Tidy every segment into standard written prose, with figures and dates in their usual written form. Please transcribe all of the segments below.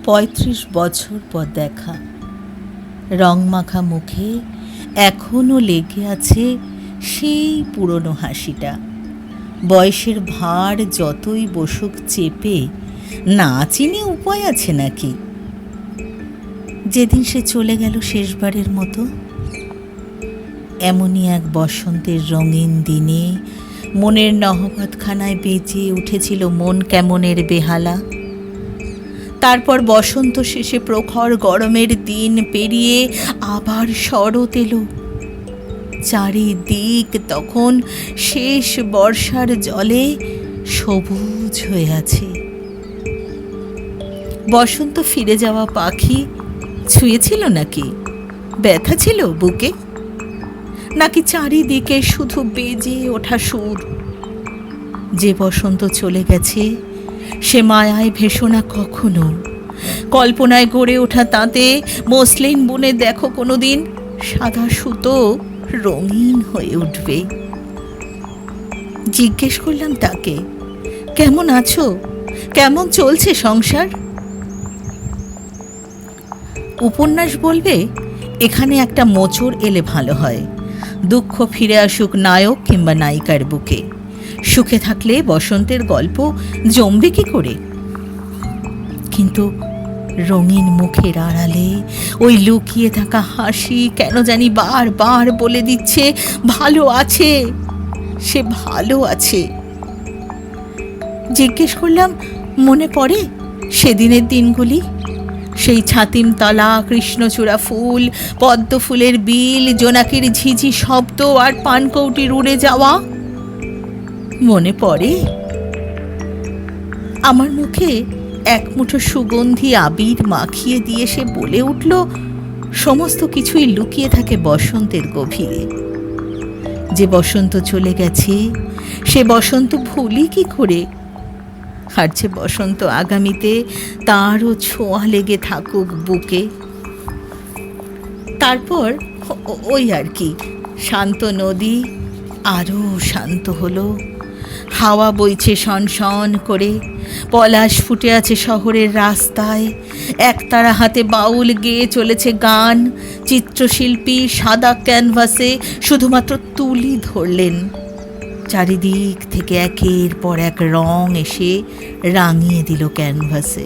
35 বছর পর দেখা। রংমাখা মুখে এখনো লেগে আছে সেই পুরনো হাসিটা। বয়সের ভার যতই বসুক চেপে, না চিনে উপায় আছে নাকি? যেদিন সে চলে গেল শেষবারের মতো, এমনই এক বসন্তের রঙিন দিনে মনের নহবতখানায় বেজে উঠেছিল মন কেমনের বেহালা। তারপর বসন্ত শেষে প্রখর গরমের দিন পেরিয়ে আবার শরৎ এলো। চারিদিক তখন শেষ বর্ষার জলে সবুজ হয়ে আছে। বসন্ত ফিরে যাওয়া পাখি ছুঁয়েছিল নাকি? ব্যথা ছিল বুকে? নাকি চারিদিকে শুধু বেজে ওঠা সুর? যে বসন্ত চলে গেছে সে মায়ায় ভেসো না কখনো। কল্পনায় গড়ে ওঠা তাতে মসলিন বুনে দেখো কোনোদিন সাদা সুতো রঙিন হয়ে উঠবে। জিজ্ঞেস করলাম তাকে, কেমন আছো? কেমন চলছে সংসার? উপন্যাস বলবে এখানে একটা মোচড় এলে ভালো হয়। দুঃখ ফিরে আসুক নায়ক কিংবা নায়িকার বুকে। সুখে থাকলে বসন্তের গল্প জমবে কি করে? কিন্তু রঙিন মুখের আড়ালে ওই লুকিয়ে থাকা হাসি কেন জানি বারবার বলে দিচ্ছে ভালো আছে, সে ভালো আছে। জিজ্ঞেস করলাম, মনে পড়ে সেদিনের দিনগুলি? সেই ছাতিমতলা, কৃষ্ণচূড়া ফুল, পদ্ম ফুলের বিল, জোনাকির ঝিঝি শব্দ আর পানকৌটির উড়ে যাওয়া মনে পড়ে? আমার মুখে এক মুঠো সুগন্ধি আবির মাখিয়ে দিয়ে সে বলে উঠল, সমস্ত কিছুই লুকিয়ে থাকে বসন্তের গভীরে। যে বসন্ত চলে গেছে সে বসন্ত ভুলি কি করে? আর যে বসন্ত আগামীতে তারও ছোঁয়া লেগে থাকুক বুকে। তারপর ওই আর কি, শান্ত নদী আরও শান্ত হলো। হাওয়া বইছে শনশন করে, পলাশ ফুটে আছে শহরের রাস্তায়, একতারা হাতে বাউল গেয়ে চলেছে গান। চিত্রশিল্পী সাদা ক্যানভাসে শুধুমাত্র তুলি ধরলেন। চারিদিক থেকে একের পর এক রং এসে রাঙিয়ে দিল ক্যানভাসে।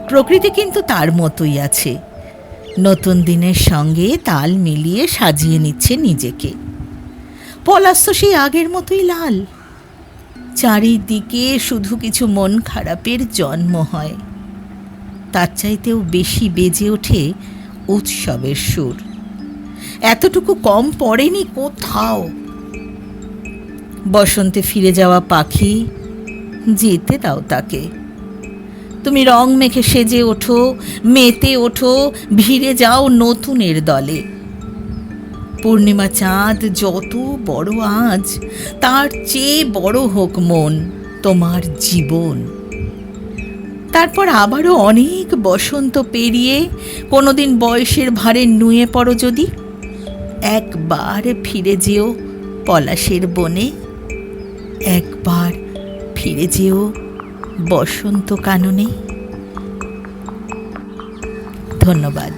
প্রকৃতি কিন্তু তার মতোই আছে, নতুন দিনের সঙ্গে তাল মিলিয়ে সাজিয়ে নিচ্ছে নিজেকে। পলাশ তো সেই আগের মতোই লাল। চারিদিকে শুধু কিছু মন খারাপের জন্ম হয়। তার চাইতেও বেশি বেজে ওঠে উৎসবের সুর। এতটুকু কম পড়েনি কোথাও। বসন্তে ফিরে যাওয়া পাখি, যেতে দাও তাকে। তুমি রং মেখে সেজে ওঠো, মেতে ওঠো, ভিড়ে যাও নতুনের দলে। পূর্ণিমা চাঁদ যত বড় আজ, তার চেয়ে বড় হোক মন তোমার জীবন। তারপর আবারও অনেক বসন্ত পেরিয়ে কোনোদিন বয়সের ভারে নুয়ে পড়ো যদি, একবার ফিরে যেও পলাশের বনে, একবার ফিরে যেও বসন্ত কাননে। ধন্যবাদ।